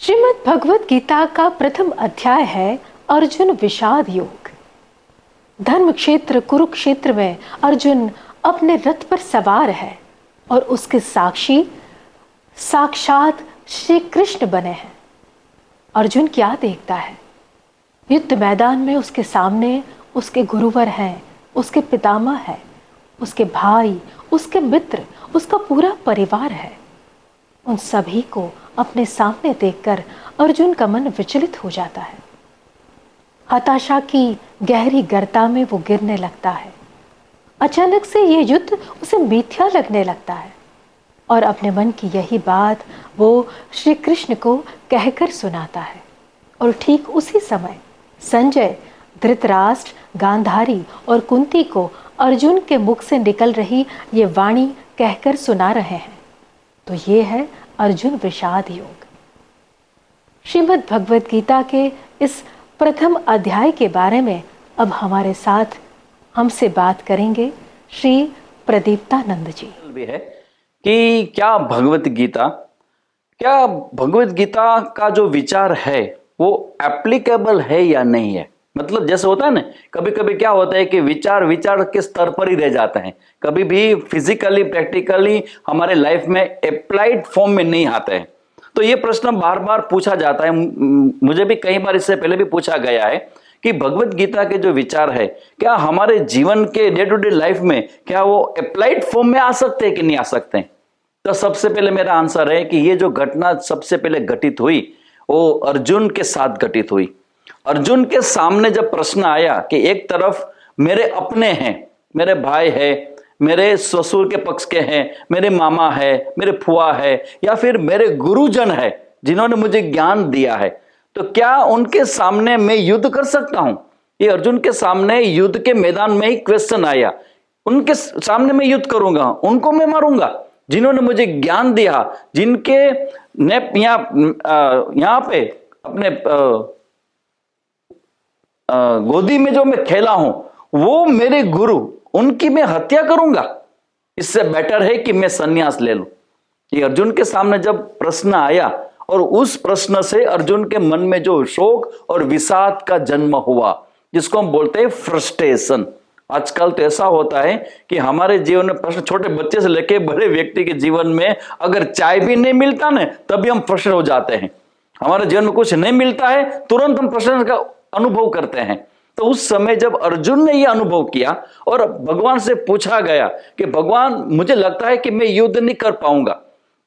श्रीमद् भगवत गीता का प्रथम अध्याय है अर्जुन विषाद योग। धर्म क्षेत्र कुरुक्षेत्र में अर्जुन अपने रथ पर सवार है और उसके साक्षी साक्षात श्री कृष्ण बने हैं। अर्जुन क्या देखता है? युद्ध मैदान में उसके सामने उसके गुरुवर हैं, उसके पितामह है, उसके भाई, उसके मित्र, उसका पूरा परिवार है। उन सभी को अपने सामने देखकर अर्जुन का मन विचलित हो जाता है। हताशा की गहरी गर्ता में वो गिरने लगता है। अचानक से ये युद्ध उसे मिथ्या लगने लगता है और अपने मन की यही बात वो श्री कृष्ण को कहकर सुनाता है। और ठीक उसी समय संजय, धृतराष्ट्र, गांधारी और कुंती को अर्जुन के मुख से निकल रही ये वाणी कहकर सुना रहे हैं। तो ये है अर्जुन विषाद योग। श्रीमद् भगवत गीता के इस प्रथम अध्याय के बारे में अब हमारे साथ हमसे बात करेंगे श्री प्रदीप्तानंद जी। भी है कि क्या भगवत गीता का जो विचार है वो एप्लीकेबल है या नहीं है। मतलब जैसे होता है ना, कभी कभी क्या होता है कि विचार के स्तर पर ही रह जाते हैं, कभी भी फिजिकली प्रैक्टिकली हमारे लाइफ में अप्लाइड फॉर्म में नहीं आते हैं। तो ये प्रश्न बार बार पूछा जाता है, मुझे भी कई बार इससे पहले भी पूछा गया है कि भगवत गीता के जो विचार है क्या हमारे जीवन के डे टू डे लाइफ में क्या वो अप्लाइड फॉर्म में आ सकते हैं कि नहीं आ सकते हैं। तो सबसे पहले मेरा आंसर है कि ये जो घटना सबसे पहले घटित हुई वो अर्जुन के साथ घटित हुई। अर्जुन के सामने जब प्रश्न आया कि एक तरफ मेरे अपने हैं, मेरे भाई है, मेरे ससुर के पक्ष के हैं, मेरे मामा है, मेरे फुआ है, या फिर मेरे गुरुजन है जिन्होंने मुझे ज्ञान दिया है, तो क्या उनके सामने मैं युद्ध कर सकता हूं। ये अर्जुन के सामने युद्ध के मैदान में ही क्वेश्चन आया। उनके सामने मैं युद्ध करूंगा, उनको मैं मारूंगा जिन्होंने मुझे ज्ञान दिया, जिनके यहां पे अपने गोदी में जो मैं खेला हूं वो मेरे गुरु, उनकी मैं हत्या करूंगा। इससे बेटर है कि मैं संन्यास ले लूं। ये अर्जुन के सामने जब प्रश्न आया और उस प्रश्न से अर्जुन के मन में जो शोक और विषाद का जन्म हुआ, जिसको हम बोलते हैं फ्रस्ट्रेशन। आजकल तो ऐसा होता है कि हमारे जीवन में प्रश्न, छोटे बच्चे से लेके बड़े व्यक्ति के जीवन में अगर चाय भी नहीं मिलता ना तभी हम फ्रस्ट्रेट हो जाते हैं। हमारे जीवन में कुछ नहीं मिलता है तुरंत हम फ्रस्ट्रेशन का अनुभव करते हैं। तो उस समय जब अर्जुन ने यह अनुभव किया और भगवान से पूछा गया कि भगवान मुझे लगता है कि मैं युद्ध नहीं कर पाऊंगा,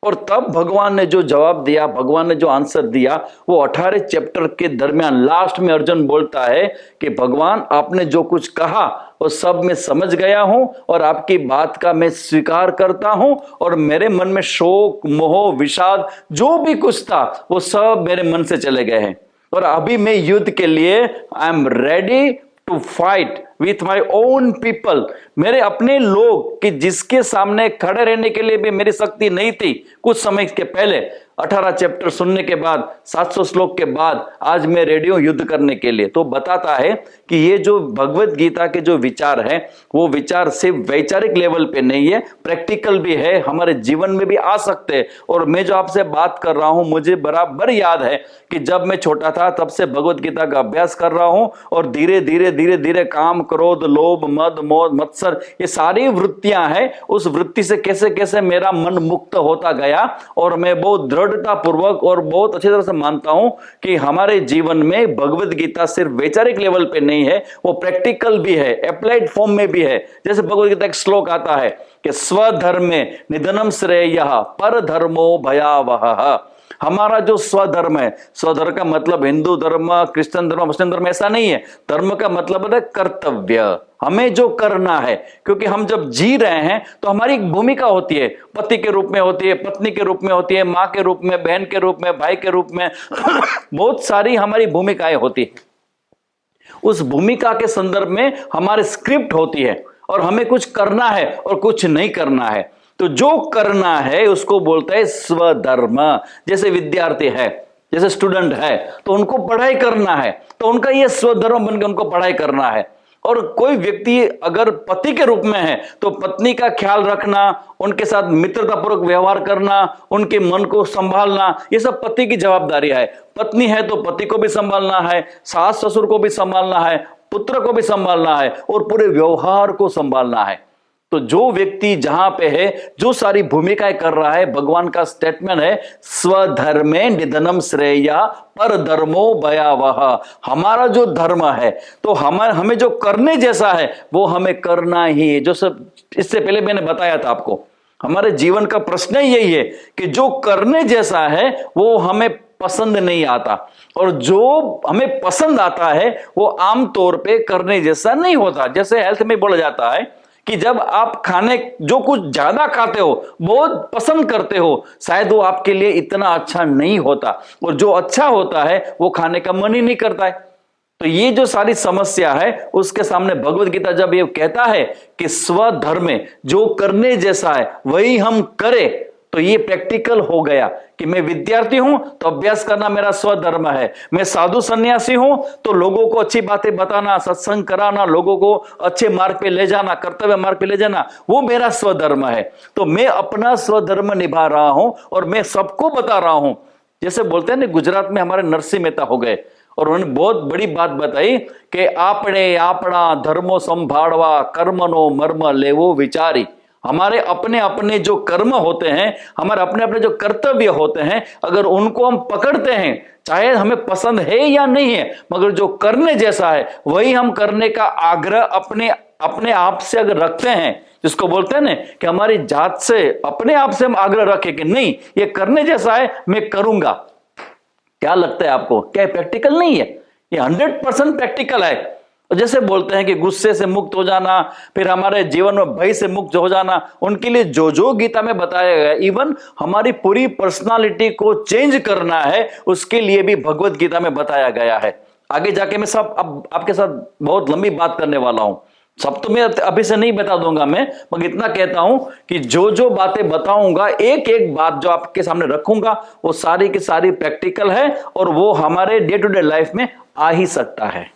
और तब भगवान ने जो जवाब दिया, भगवान ने जो आंसर दिया, वो 18 चैप्टर के दरमियान लास्ट में अर्जुन बोलता है कि भगवान आपने जो कुछ कहा वो सब मैं समझ गया हूं और आपकी बात का मैं स्वीकार करता हूं, और मेरे मन में शोक, मोह, विषाद जो भी कुछ था वो सब मेरे मन से चले गए हैं, और अभी मैं युद्ध के लिए I am ready to fight with my own people. मेरे अपने लोग कि जिसके सामने खड़े रहने के लिए भी मेरी शक्ति नहीं थी कुछ समय के पहले, 18 चैप्टर सुनने के बाद, 700 श्लोक के बाद आज मैं रेडी हूं युद्ध करने के लिए। तो बताता है कि ये जो भगवत गीता के जो विचार है वो विचार सिर्फ वैचारिक लेवल पे नहीं है, प्रैक्टिकल भी है, हमारे जीवन में भी आ सकते हैं। और मैं जो आपसे बात कर रहा हूं मुझे बराबर याद है कि जब मैं छोटा था तब से भगवत गीता का अभ्यास कर रहा हूं, और धीरे धीरे काम, क्रोध, लोभ, मद, मोह, मत्सर, ये सारी वृत्तियां हैं। उस वृत्ति से कैसे कैसे मेरा मन मुक्त होता गया, और मैं बहुत दृढ़ता पूर्वक और बहुत अच्छी तरह से मानता हूं कि हमारे जीवन में भगवत गीता सिर्फ वैचारिक लेवल पे नहीं है, वो प्रैक्टिकल भी है, अप्लाइड फॉर्म में भी है। जैसे भगवत गीता एक श्लोक आता है कि स्वधर्मे निधनम श्रेयः पर धर्मो भयावहः। हमारा जो स्वधर्म है, स्वधर्म का मतलब हिंदू धर्म, क्रिश्चियन धर्म, मुस्लिम धर्म ऐसा नहीं है। धर्म का मतलब है कर्तव्य, हमें जो करना है। क्योंकि हम जब जी रहे हैं तो हमारी एक भूमिका होती है, पति के रूप में होती है, पत्नी के रूप में होती है, माँ के रूप में, बहन के रूप में, भाई के रूप में बहुत सारी हमारी भूमिकाएं होती है। उस भूमिका के संदर्भ में हमारे स्क्रिप्ट होती है और हमें कुछ करना है और कुछ नहीं करना है। तो जो करना है उसको बोलते हैं स्वधर्म। जैसे विद्यार्थी है, जैसे स्टूडेंट है, तो उनको पढ़ाई करना है, तो उनका ये स्वधर्म बनकर उनको पढ़ाई करना है। और कोई व्यक्ति अगर पति के रूप में है तो पत्नी का ख्याल रखना, उनके साथ मित्रतापूर्वक व्यवहार करना, उनके मन को संभालना, ये सब पति की जवाबदारी है। पत्नी है तो पति को भी संभालना है, सास ससुर को भी संभालना है, पुत्र को भी संभालना है और पूरे व्यवहार को संभालना है। तो जो व्यक्ति जहां पे है, जो सारी भूमिकाएं कर रहा है, भगवान का स्टेटमेंट है स्वधर्मे निधनम श्रेया पर धर्मो भयावह। हमारा जो धर्म है तो हमें जो करने जैसा है वो हमें करना ही है। जो सब इससे पहले मैंने बताया था आपको, हमारे जीवन का प्रश्न ही यही है कि जो करने जैसा है वो हमें पसंद नहीं आता, और जो हमें पसंद आता है वो आमतौर पे करने जैसा नहीं होता। जैसे हेल्थ में बोला जाता है कि जब आप खाने जो कुछ ज्यादा खाते हो, बहुत पसंद करते हो, शायद वो आपके लिए इतना अच्छा नहीं होता, और जो अच्छा होता है वो खाने का मन ही नहीं करता है। तो ये जो सारी समस्या है उसके सामने भगवत गीता जब ये कहता है कि स्वधर्म में जो करने जैसा है वही हम करें, तो ये प्रैक्टिकल हो गया कि मैं विद्यार्थी हूं तो अभ्यास करना मेरा स्वधर्म है, मैं साधु सन्यासी हूं तो लोगों को अच्छी बातें बताना, सत्संग कराना, लोगों को अच्छे मार्ग पे ले जाना, कर्तव्य मार्ग पे ले जाना, वो मेरा स्वधर्म है। तो मैं अपना स्वधर्म निभा रहा हूं और मैं सबको बता रहा हूं। जैसे बोलते हैं ना, गुजरात में हमारे नरसिंह मेहता हो गए और उन्होंने बहुत बड़ी बात बताई कि आपने अपना धर्मो संभाळवा, कर्मनो मर्म लेवो विचारी। हमारे अपने अपने जो कर्म होते हैं, हमारे अपने अपने जो कर्तव्य होते हैं, अगर उनको हम पकड़ते हैं, चाहे हमें पसंद है या नहीं है, मगर जो करने जैसा है वही हम करने का आग्रह अपने आप से अगर रखते हैं, जिसको बोलते हैं ना कि हमारी जात से अपने आप से हम आग्रह रखें कि नहीं ये करने जैसा है, मैं करूंगा। क्या लगता है आपको, क्या प्रैक्टिकल नहीं है? ये 100% प्रैक्टिकल है। जैसे बोलते हैं कि गुस्से से मुक्त हो जाना, फिर हमारे जीवन में भय से मुक्त हो जाना, उनके लिए जो जो गीता में बताया गया, इवन हमारी पूरी पर्सनालिटी को चेंज करना है, उसके लिए भी भगवत गीता में बताया गया है। आगे जाके मैं सब अब आपके साथ बहुत लंबी बात करने वाला हूं, सब तो मैं अभी से नहीं बता दूंगा मैं, मगर इतना कहता हूं कि जो जो बातें बताऊंगा, एक एक बात जो आपके सामने रखूंगा, वो सारी की सारी प्रैक्टिकल है और वो हमारे डे टू डे लाइफ में आ ही सकता है।